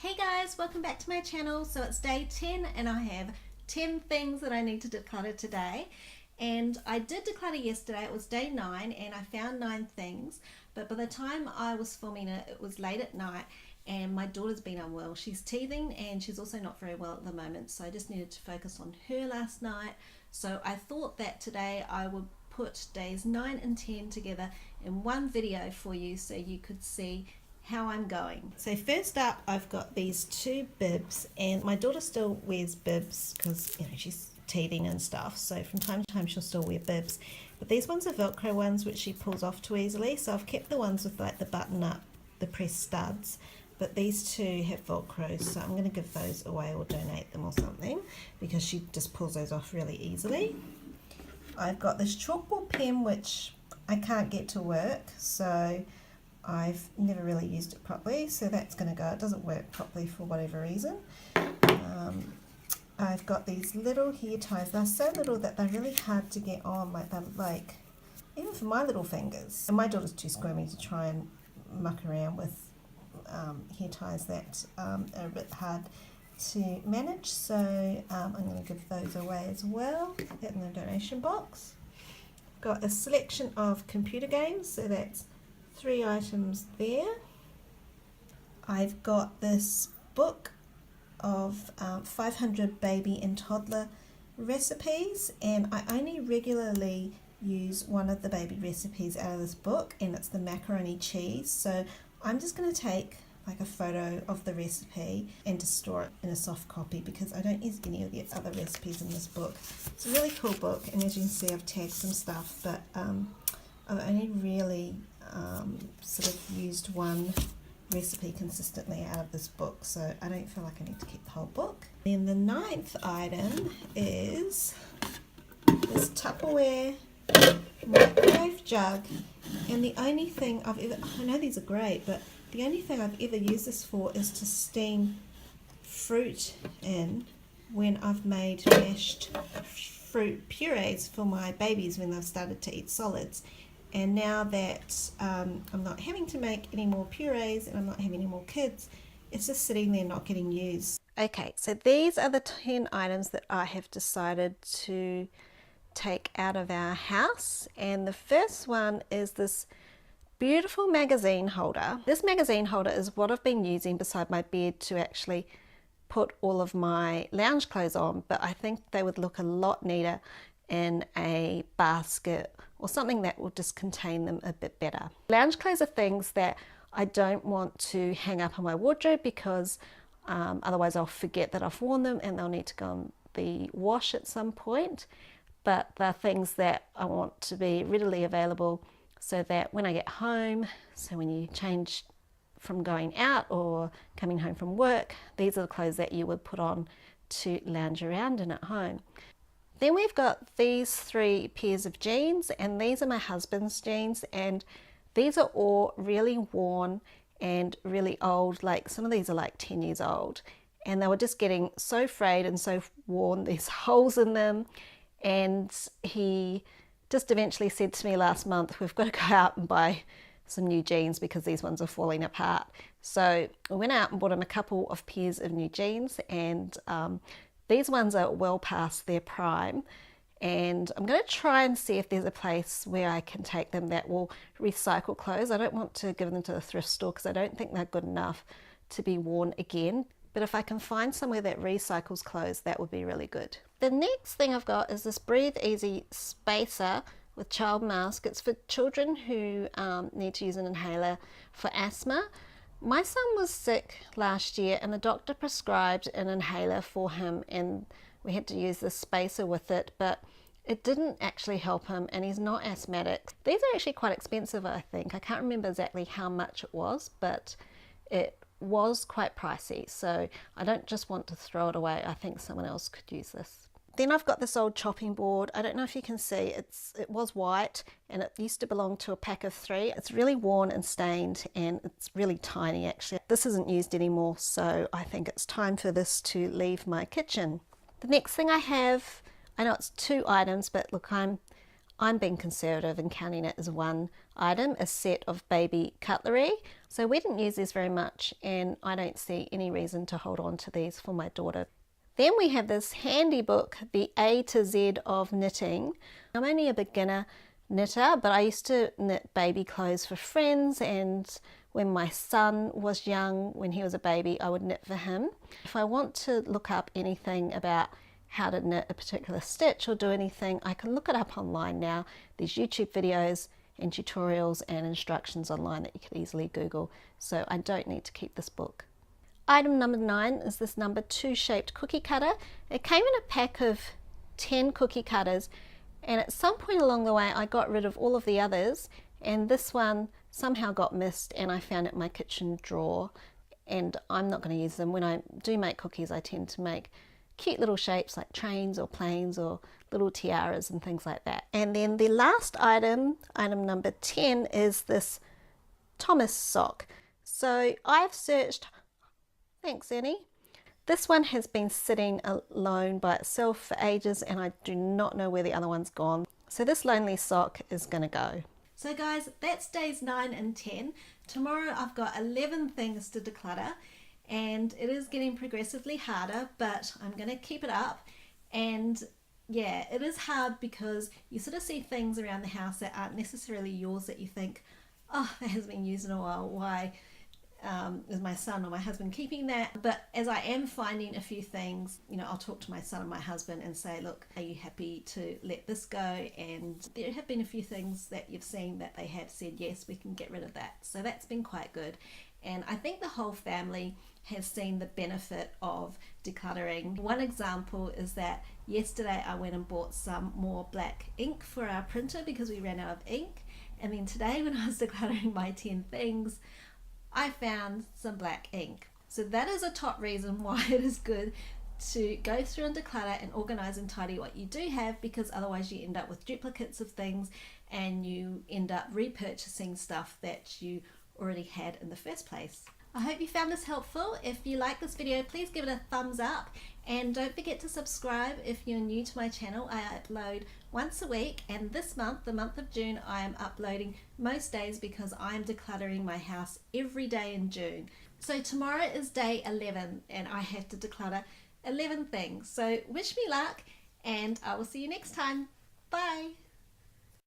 Hey guys, welcome back to my channel. So it's day 10 and I have 10 things that I need to declutter today. And I did declutter yesterday, it was day 9 and I found 9 things. But by the time I was filming it, it was late at night and my daughter's been unwell. She's teething and she's also not very well at the moment. So I just needed to focus on her last night. So I thought that today I would put days 9 and 10 together in one video for you so you could see how I'm going. So first up, I've got these 2 bibs, and my daughter still wears bibs because she's teething and stuff, so from time to time she'll still wear bibs, but these ones are Velcro ones which she pulls off too easily, so I've kept the ones with like the button up, the press studs, but these 2 have Velcro, so I'm going to give those away or donate them or something because she just pulls those off really easily. I've got this chalkboard pen which I can't get to work, so I've never really used it properly, so that's going to go. It doesn't work properly for whatever reason. I've got these little hair ties. They're so little that they're really hard to get on, like they're like, even for my little fingers. And my daughter's too squirmy to try and muck around with hair ties that are a bit hard to manage, so I'm going to give those away as well. Put that in the donation box. Got a selection of computer games, so that's 3 items there. I've got this book of 500 baby and toddler recipes, and I only regularly use one of the baby recipes out of this book, and it's the macaroni cheese. So I'm just going to take like a photo of the recipe and to store it in a soft copy because I don't use any of the other recipes in this book. It's a really cool book, and as you can see I've tagged some stuff, but I've only really sort of used one recipe consistently out of this book, so I don't feel like I need to keep the whole book. Then the 9th item is this Tupperware microwave jug, and the only thing I've ever, I know these are great, but the only thing I've ever used this for is to steam fruit in when I've made mashed fruit purees for my babies when they've started to eat solids. And now that I'm not having to make any more purees and I'm not having any more kids, it's just sitting there not getting used. Okay, so these are the 10 items that I have decided to take out of our house. And the first one is this beautiful magazine holder. This magazine holder is what I've been using beside my bed to actually put all of my lounge clothes on, but I think they would look a lot neater in a basket or something that will just contain them a bit better. Lounge clothes are things that I don't want to hang up on my wardrobe because otherwise I'll forget that I've worn them and they'll need to go and be washed at some point. But they're things that I want to be readily available so that when I get home, so when you change from going out or coming home from work, these are the clothes that you would put on to lounge around in at home. Then we've got these 3 pairs of jeans, and these are my husband's jeans, and these are all really worn and really old. Like some of these are like 10 years old, and they were just getting so frayed and so worn, there's holes in them. And he just eventually said to me last month, we've got to go out and buy some new jeans because these ones are falling apart. So we went out and bought him a couple of pairs of new jeans, and these ones are well past their prime, and I'm going to try and see if there's a place where I can take them that will recycle clothes. I don't want to give them to the thrift store because I don't think they're good enough to be worn again, but if I can find somewhere that recycles clothes, that would be really good. The next thing I've got is this Breathe Easy spacer with child mask. It's for children who need to use an inhaler for asthma. My son was sick last year and the doctor prescribed an inhaler for him, and we had to use this spacer with it, but it didn't actually help him, and he's not asthmatic. These are actually quite expensive, I think. I can't remember exactly how much it was, but it was quite pricey, so I don't just want to throw it away. I think someone else could use this. Then I've got this old chopping board. I don't know if you can see, it was white and it used to belong to a pack of 3. It's really worn and stained and it's really tiny actually. This isn't used anymore, so I think it's time for this to leave my kitchen. The next thing I have, I know it's 2 items, but look, I'm I'm being conservative and counting it as one item, a set of baby cutlery. So we didn't use these very much, and I don't see any reason to hold on to these for my daughter. Then we have this handy book, The A to Z of Knitting. I'm only a beginner knitter, but I used to knit baby clothes for friends, and when my son was young, when he was a baby, I would knit for him. If I want to look up anything about how to knit a particular stitch or do anything, I can look it up online now. There's YouTube videos and tutorials and instructions online that you can easily Google, so I don't need to keep this book. Item number 9 is this number 2 shaped cookie cutter. It came in a pack of 10 cookie cutters, and at some point along the way I got rid of all of the others, and this one somehow got missed and I found it in my kitchen drawer, and I'm not going to use them. When I do make cookies, I tend to make cute little shapes like trains or planes or little tiaras and things like that. And then the last item, item number 10, is this Thomas sock. So I've searched, thanks Annie, this one has been sitting alone by itself for ages and I do not know where the other one's gone. So this lonely sock is going to go. So guys, that's days 9 and 10. Tomorrow I've got 11 things to declutter, and it is getting progressively harder, but I'm going to keep it up. And yeah, it is hard because you sort of see things around the house that aren't necessarily yours that you think, oh, that hasn't been used in a while. Why is my son or my husband keeping that? But as I am finding a few things, you know, I'll talk to my son and my husband and say, look, are you happy to let this go? And there have been a few things that you've seen that they have said, yes, we can get rid of that. So that's been quite good. And I think the whole family has seen the benefit of decluttering. One example is that yesterday I went and bought some more black ink for our printer because we ran out of ink. And then today when I was decluttering my 10 things, I found some black ink. So that is a top reason why it is good to go through and declutter and organize and tidy what you do have, because otherwise you end up with duplicates of things and you end up repurchasing stuff that you already had in the first place. I hope you found this helpful. If you like this video, please give it a thumbs up, and don't forget to subscribe if you're new to my channel. I upload once a week, and this month, the month of June, I am uploading most days because I'm decluttering my house every day in June. So tomorrow is day 11 and I have to declutter 11 things. So wish me luck, and I will see you next time. Bye.